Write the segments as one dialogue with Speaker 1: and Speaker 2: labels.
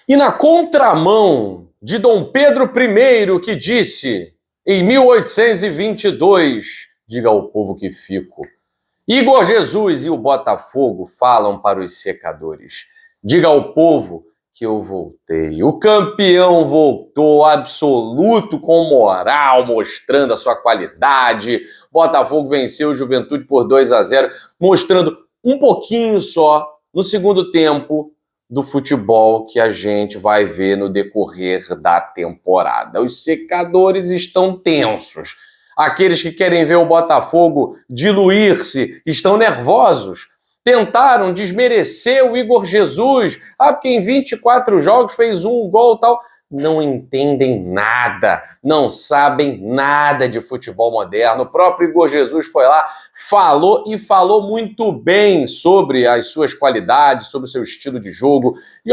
Speaker 1: E na contramão de Dom Pedro I, que disse, em 1822, diga ao povo que fico, Igor Jesus e o Botafogo falam para os secadores, diga ao povo que eu voltei. O campeão voltou absoluto, com moral, mostrando a sua qualidade. Botafogo venceu o Juventude por 2-0, mostrando um pouquinho só no segundo tempo do futebol que a gente vai ver no decorrer da temporada. Os secadores estão tensos. Aqueles que querem ver o Botafogo diluir-se estão nervosos. Tentaram desmerecer o Igor Jesus. Porque em 24 jogos fez um gol e tal. Não entendem nada, não sabem nada de futebol moderno. O próprio Igor Jesus foi lá, falou e falou muito bem sobre as suas qualidades, sobre o seu estilo de jogo. E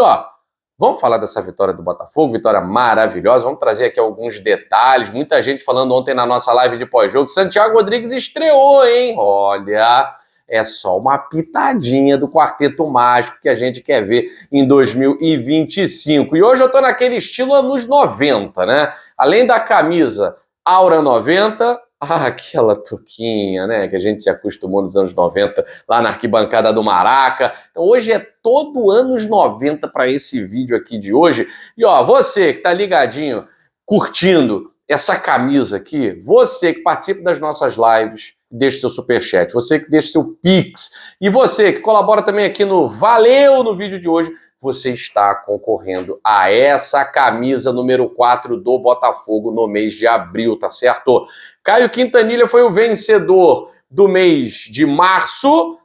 Speaker 1: vamos falar dessa vitória do Botafogo, vitória maravilhosa. Vamos trazer aqui alguns detalhes. Muita gente falando ontem na nossa live de pós-jogo. Santiago Rodrigues estreou, hein? Olha, é só uma pitadinha do Quarteto Mágico que a gente quer ver em 2025. E hoje eu tô naquele estilo anos 90, né? Além da camisa Aura 90, aquela touquinha, né, que a gente se acostumou nos anos 90, lá na arquibancada do Maraca. Então hoje é todo anos 90 para esse vídeo aqui de hoje. E você que tá ligadinho, curtindo essa camisa aqui, você que participa das nossas lives, deixa seu superchat, você que deixa seu Pix, e você que colabora também aqui no Valeu no vídeo de hoje, você está concorrendo a essa camisa número 4 do Botafogo no mês de abril, tá certo? Caio Quintanilha foi o vencedor do mês de março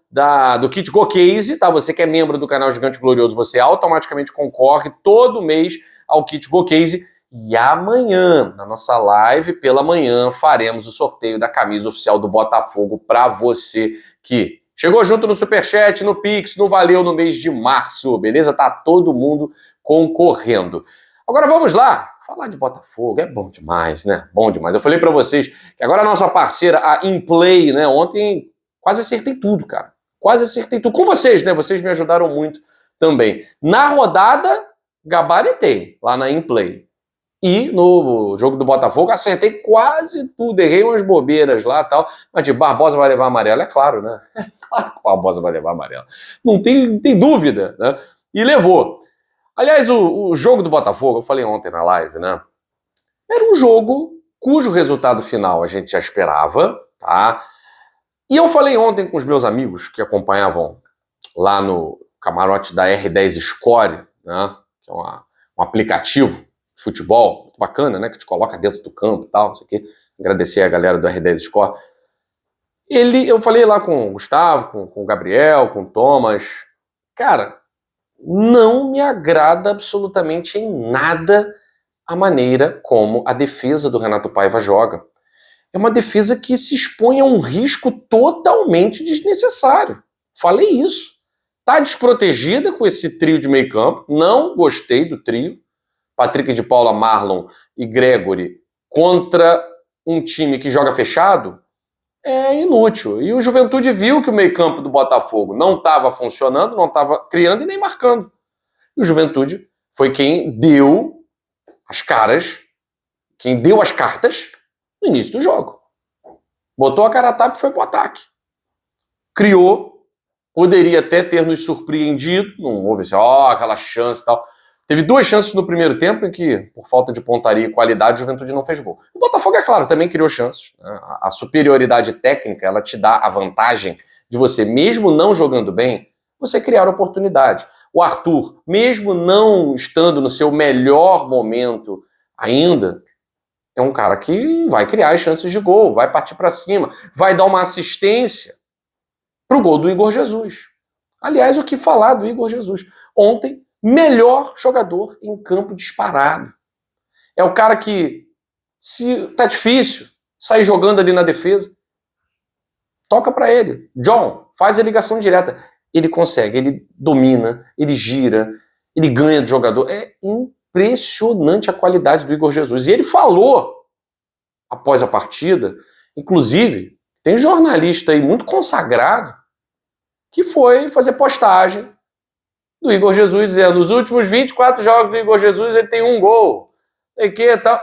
Speaker 1: do Kit Go Case, tá? Você que é membro do canal Gigante Glorioso, você automaticamente concorre todo mês ao Kit Go Case. E amanhã, na nossa live, pela manhã, faremos o sorteio da camisa oficial do Botafogo para você que chegou junto no Superchat, no Pix, no Valeu no mês de março, beleza? Tá todo mundo concorrendo. Agora vamos lá, falar de Botafogo é bom demais, né? Bom demais. Eu falei para vocês que agora a nossa parceira, a InPlay, né? Ontem quase acertei tudo, cara. Quase acertei tudo. Com vocês, né? Vocês me ajudaram muito também. Na rodada, gabaritei lá na InPlay. E no jogo do Botafogo acertei quase tudo, errei umas bobeiras lá e tal, mas de Barbosa vai levar amarelo, é claro, né? É claro que o Barbosa vai levar amarelo. Não tem dúvida, né? E levou. Aliás, o jogo do Botafogo, eu falei ontem na live, né? Era um jogo cujo resultado final a gente já esperava, tá? E eu falei ontem com os meus amigos que acompanhavam lá no camarote da R10 Score, né? Que é um aplicativo futebol, muito bacana, né? Que te coloca dentro do campo e tal, não sei o quê. Agradecer a galera do R10 Score. Eu falei lá com o Gustavo, com o Gabriel, com o Thomas. Cara, não me agrada absolutamente em nada a maneira como a defesa do Renato Paiva joga. É uma defesa que se expõe a um risco totalmente desnecessário. Falei isso. Tá desprotegida com esse trio de meio campo. Não gostei do trio. Patrick de Paula, Marlon e Gregory contra um time que joga fechado é inútil. E o Juventude viu que o meio-campo do Botafogo não estava funcionando, não estava criando e nem marcando. E o Juventude foi quem deu as caras, quem deu as cartas no início do jogo. Botou a cara a tapa e foi pro ataque. Criou, poderia até ter nos surpreendido, não houve assim, aquela chance e tal. Teve 2 chances no primeiro tempo em que, por falta de pontaria e qualidade, o Juventude não fez gol. O Botafogo, é claro, também criou chances. A superioridade técnica, ela te dá a vantagem de você, mesmo não jogando bem, você criar oportunidade. O Arthur, mesmo não estando no seu melhor momento ainda, é um cara que vai criar as chances de gol, vai partir para cima, vai dar uma assistência pro gol do Igor Jesus. Aliás, o que falar do Igor Jesus? Ontem, melhor jogador em campo disparado. É o cara que, se tá difícil sair jogando ali na defesa, toca para ele. John, faz a ligação direta. Ele consegue, ele domina, ele gira, ele ganha do jogador. É impressionante a qualidade do Igor Jesus. E ele falou, após a partida, inclusive, tem jornalista aí muito consagrado que foi fazer postagem do Igor Jesus, dizendo, nos últimos 24 jogos do Igor Jesus ele tem um gol, sei que tal,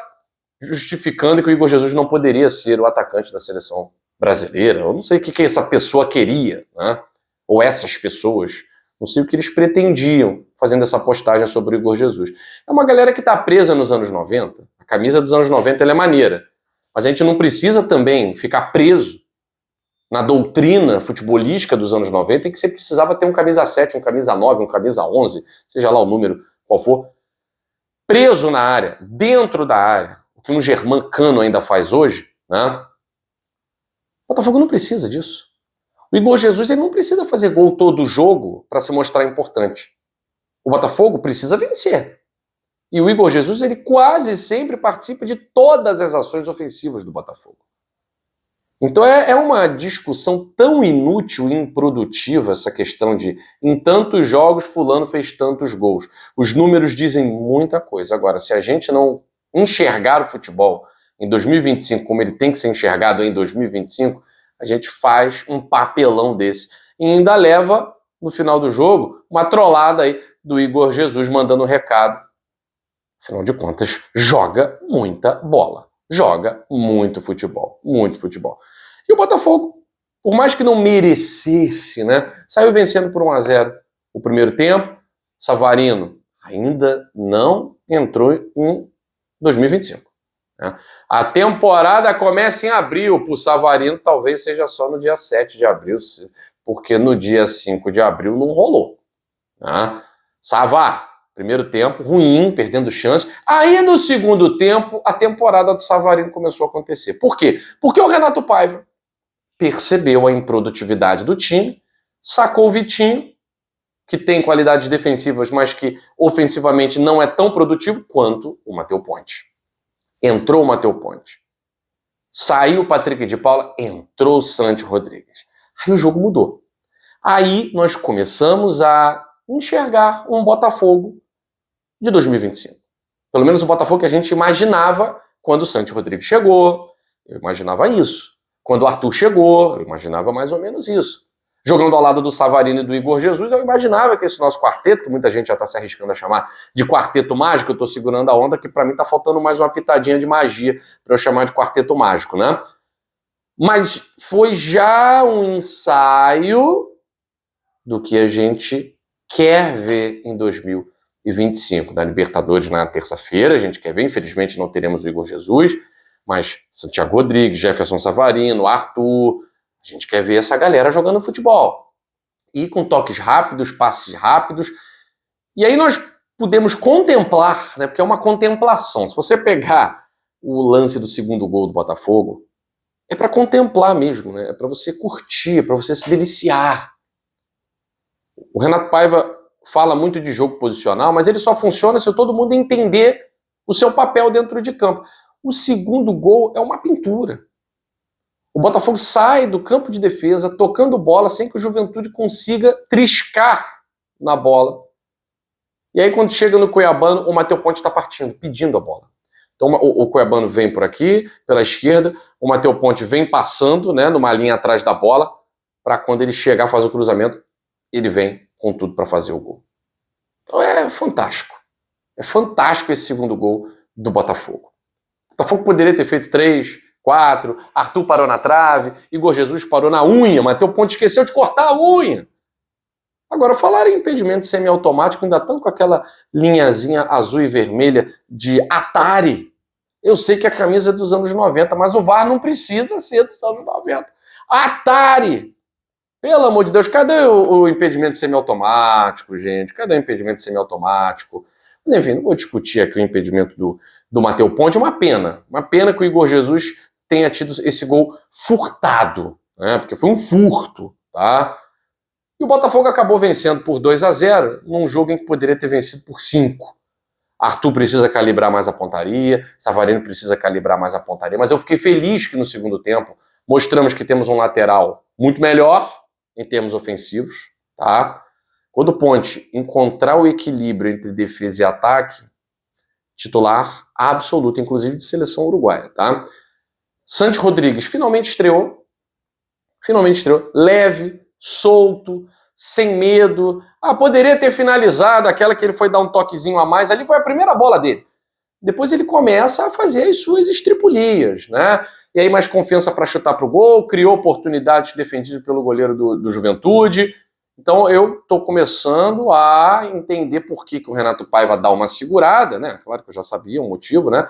Speaker 1: justificando que o Igor Jesus não poderia ser o atacante da seleção brasileira. Eu não sei o que essa pessoa queria, né? Ou essas pessoas, não sei o que eles pretendiam fazendo essa postagem sobre o Igor Jesus. É uma galera que está presa nos anos 90, a camisa dos anos 90 ela é maneira, mas a gente não precisa também ficar preso na doutrina futebolística dos anos 90 em que você precisava ter um camisa 7, um camisa 9, um camisa 11, seja lá o número qual for, preso na área, dentro da área, o que um Germán Cano ainda faz hoje, né? O Botafogo não precisa disso. O Igor Jesus ele não precisa fazer gol todo jogo para se mostrar importante. O Botafogo precisa vencer. E o Igor Jesus ele quase sempre participa de todas as ações ofensivas do Botafogo. Então é uma discussão tão inútil e improdutiva essa questão de em tantos jogos fulano fez tantos gols. Os números dizem muita coisa. Agora, se a gente não enxergar o futebol em 2025 como ele tem que ser enxergado em 2025, a gente faz um papelão desse. E ainda leva, no final do jogo, uma trollada aí do Igor Jesus mandando um recado. Afinal de contas, joga muita bola. Joga muito futebol. Muito futebol. E o Botafogo, por mais que não merecesse, né, saiu vencendo por 1-0 o primeiro tempo. Savarino ainda não entrou em 2025. Né? A temporada começa em abril. Para o Savarino, talvez seja só no dia 7 de abril, porque no dia 5 de abril não rolou. Né? Savá, primeiro tempo, ruim, perdendo chance. Aí, no segundo tempo, a temporada do Savarino começou a acontecer. Por quê? Porque o Renato Paiva percebeu a improdutividade do time, sacou o Vitinho, que tem qualidades defensivas, mas que ofensivamente não é tão produtivo quanto o Matheus Ponte. Entrou o Matheus Ponte. Saiu o Patrick de Paula, entrou o Santi Rodrigues. Aí o jogo mudou. Aí nós começamos a enxergar um Botafogo de 2025. Pelo menos o Botafogo que a gente imaginava quando o Santi Rodrigues chegou. Eu imaginava isso. Quando o Arthur chegou, eu imaginava mais ou menos isso. Jogando ao lado do Savarino e do Igor Jesus, eu imaginava que esse nosso quarteto, que muita gente já está se arriscando a chamar de quarteto mágico, eu estou segurando a onda, que para mim está faltando mais uma pitadinha de magia para eu chamar de quarteto mágico, né? Mas foi já um ensaio do que a gente quer ver em 2025. Da Libertadores na terça-feira, a gente quer ver, infelizmente não teremos o Igor Jesus, mas Santiago Rodrigues, Jefferson Savarino, Arthur, a gente quer ver essa galera jogando futebol. E com toques rápidos, passes rápidos. E aí nós podemos contemplar, né, porque é uma contemplação. Se você pegar o lance do segundo gol do Botafogo, é para contemplar mesmo, né? É para você curtir, é para você se deliciar. O Renato Paiva fala muito de jogo posicional, mas ele só funciona se todo mundo entender o seu papel dentro de campo. O segundo gol é uma pintura. O Botafogo sai do campo de defesa, tocando bola, sem que o Juventude consiga triscar na bola. E aí, quando chega no Cuiabano, o Matheus Ponte está partindo, pedindo a bola. Então, o Cuiabano vem por aqui, pela esquerda, o Matheus Ponte vem passando, né, numa linha atrás da bola, para quando ele chegar a fazer o cruzamento, ele vem com tudo para fazer o gol. Então é fantástico. É fantástico esse segundo gol do Botafogo. O Botafogo poderia ter feito 3, 4, Arthur parou na trave, Igor Jesus parou na unha, Matheus Ponte esqueceu de cortar a unha. Agora, falar em impedimento semiautomático, ainda estão com aquela linhazinha azul e vermelha de Atari. Eu sei que a camisa é dos anos 90, mas o VAR não precisa ser dos anos 90. Atari! Pelo amor de Deus, cadê o impedimento semiautomático, gente? Cadê o impedimento semiautomático? Mas, enfim, não vou discutir aqui o impedimento do Matheus Ponte. É uma pena. Uma pena que o Igor Jesus tenha tido esse gol furtado, né? Porque foi um furto, tá? E o Botafogo acabou vencendo por 2-0 num jogo em que poderia ter vencido por 5. Arthur precisa calibrar mais a pontaria, Savarino precisa calibrar mais a pontaria, mas eu fiquei feliz que no segundo tempo mostramos que temos um lateral muito melhor em termos ofensivos, tá? Quando o Ponte encontrar o equilíbrio entre defesa e ataque, titular absoluto, inclusive de seleção uruguaia, tá? Santi Rodrigues finalmente estreou, leve, solto, sem medo. Poderia ter finalizado aquela que ele foi dar um toquezinho a mais, ali foi a primeira bola dele. Depois ele começa a fazer as suas estripulias, né? E aí mais confiança para chutar para o gol, criou oportunidades defendidas pelo goleiro do Juventude. Então eu estou começando a entender por que o Renato Paiva dá uma segurada, né? Claro que eu já sabia o motivo, né?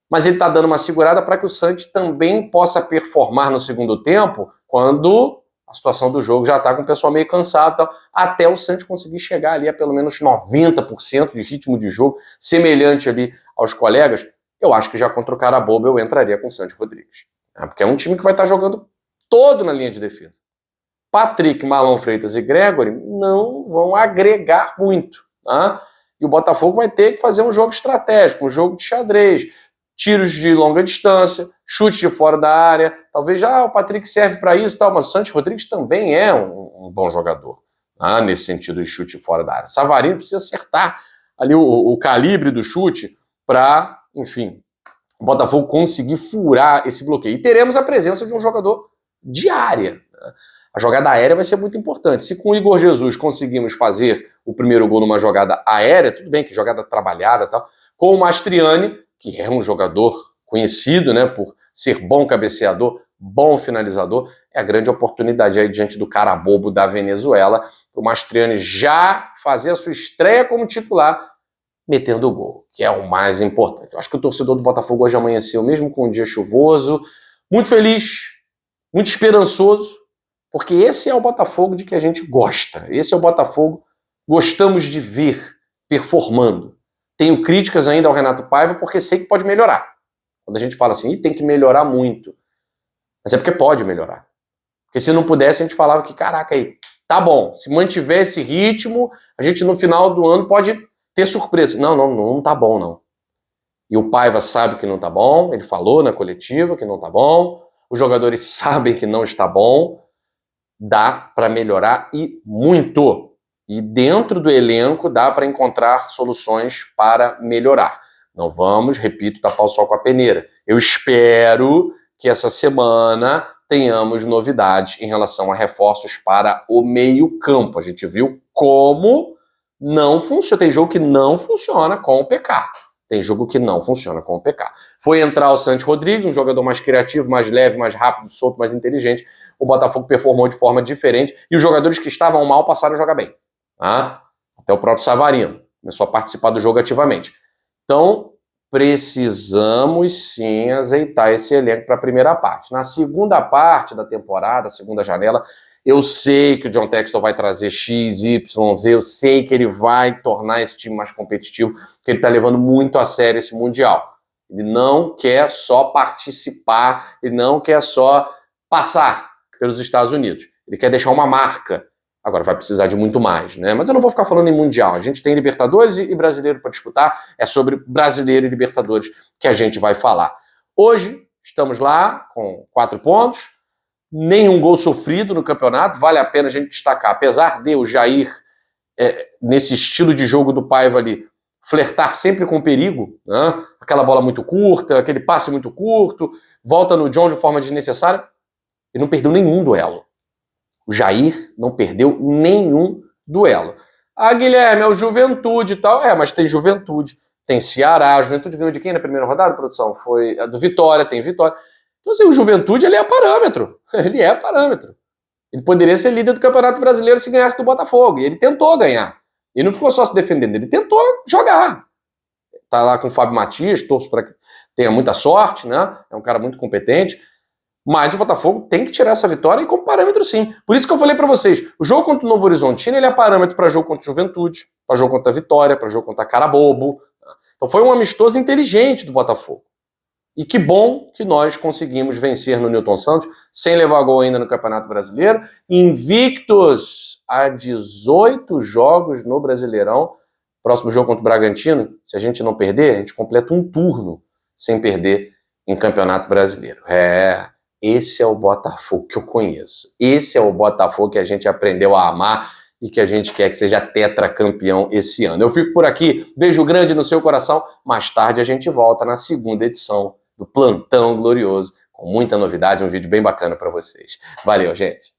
Speaker 1: Mas ele está dando uma segurada para que o Santos também possa performar no segundo tempo, quando a situação do jogo já está com o pessoal meio cansado, então, até o Santos conseguir chegar ali a pelo menos 90% de ritmo de jogo, semelhante ali aos colegas. Eu acho que já contra o Carabobo eu entraria com o Santos Rodrigues. Porque é um time que vai estar jogando todo na linha de defesa. Patrick, Marlon Freitas e Gregory não vão agregar muito. Tá? E o Botafogo vai ter que fazer um jogo estratégico, um jogo de xadrez, tiros de longa distância, chute de fora da área. Talvez já o Patrick serve para isso, tal, mas o Santos Rodrigues também é um bom jogador, tá? Nesse sentido de chute fora da área. Savarino precisa acertar ali o calibre do chute para, enfim, o Botafogo conseguir furar esse bloqueio. E teremos a presença de um jogador de área. Né? A jogada aérea vai ser muito importante. Se com o Igor Jesus conseguimos fazer o primeiro gol numa jogada aérea, tudo bem que jogada trabalhada e tal, com o Mastriani, que é um jogador conhecido, né, por ser bom cabeceador, bom finalizador, é a grande oportunidade aí diante do Carabobo da Venezuela, para o Mastriani já fazer a sua estreia como titular, metendo o gol, que é o mais importante. Eu acho que o torcedor do Botafogo hoje amanheceu, mesmo com um dia chuvoso, muito feliz, muito esperançoso, porque esse é o Botafogo de que a gente gosta. Esse é o Botafogo que gostamos de ver performando. Tenho críticas ainda ao Renato Paiva porque sei que pode melhorar. Quando a gente fala assim, tem que melhorar muito. Mas é porque pode melhorar. Porque se não pudesse, a gente falava que, caraca, aí, tá bom, se mantiver esse ritmo, a gente no final do ano pode ter surpresa. Não tá bom, não. E o Paiva sabe que não tá bom, ele falou na coletiva que não tá bom, os jogadores sabem que não está bom, dá para melhorar e muito. E dentro do elenco dá para encontrar soluções para melhorar. Não vamos, repito, tapar o sol com a peneira. Eu espero que essa semana tenhamos novidades em relação a reforços para o meio-campo. A gente viu como não funciona. Tem jogo que não funciona com o PK. Tem jogo que não funciona com o PK. Foi entrar o Santos Rodrigues, um jogador mais criativo, mais leve, mais rápido, solto, mais inteligente. O Botafogo performou de forma diferente e os jogadores que estavam mal passaram a jogar bem. Até o próprio Savarino começou a participar do jogo ativamente. Então, precisamos sim azeitar esse elenco para a primeira parte. Na segunda parte da temporada, segunda janela, eu sei que o John Textor vai trazer X, Y, Z, eu sei que ele vai tornar esse time mais competitivo, porque ele está levando muito a sério esse Mundial. Ele não quer só participar, ele não quer só passar pelos Estados Unidos. Ele quer deixar uma marca. Agora vai precisar de muito mais, né? Mas eu não vou ficar falando em Mundial. A gente tem Libertadores e Brasileiro para disputar. É sobre Brasileiro e Libertadores que a gente vai falar. Hoje estamos lá com 4 pontos. Nenhum gol sofrido no campeonato. Vale a pena a gente destacar. Apesar de o Jair, nesse estilo de jogo do Paiva ali, flertar sempre com perigo, né? Aquela bola muito curta, aquele passe muito curto, volta no John de forma desnecessária. Ele não perdeu nenhum duelo. O Jair não perdeu nenhum duelo. Guilherme, é o Juventude e tal. Mas tem Juventude, tem Ceará. A Juventude ganhou de quem na primeira rodada, produção? Foi a do Vitória, tem Vitória. Então, assim, o Juventude, ele é parâmetro. Ele é parâmetro. Ele poderia ser líder do Campeonato Brasileiro se ganhasse do Botafogo. E ele tentou ganhar. Ele não ficou só se defendendo, ele tentou jogar. Tá lá com o Fábio Matias, torço para que tenha muita sorte, né? É um cara muito competente. Mas o Botafogo tem que tirar essa vitória e com parâmetro sim. Por isso que eu falei para vocês, o jogo contra o Novo Horizontino ele é parâmetro para jogo contra o Juventude, para jogo contra a Vitória, para jogo contra a Carabobo. Então foi um amistoso inteligente do Botafogo. E que bom que nós conseguimos vencer no Newton Santos, sem levar gol ainda no Campeonato Brasileiro, invictos a 18 jogos no Brasileirão. Próximo jogo contra o Bragantino, se a gente não perder, a gente completa um turno sem perder em Campeonato Brasileiro. Esse é o Botafogo que eu conheço. Esse é o Botafogo que a gente aprendeu a amar e que a gente quer que seja tetracampeão esse ano. Eu fico por aqui. Beijo grande no seu coração. Mais tarde a gente volta na segunda edição do Plantão Glorioso, com muita novidade, um vídeo bem bacana para vocês. Valeu, gente!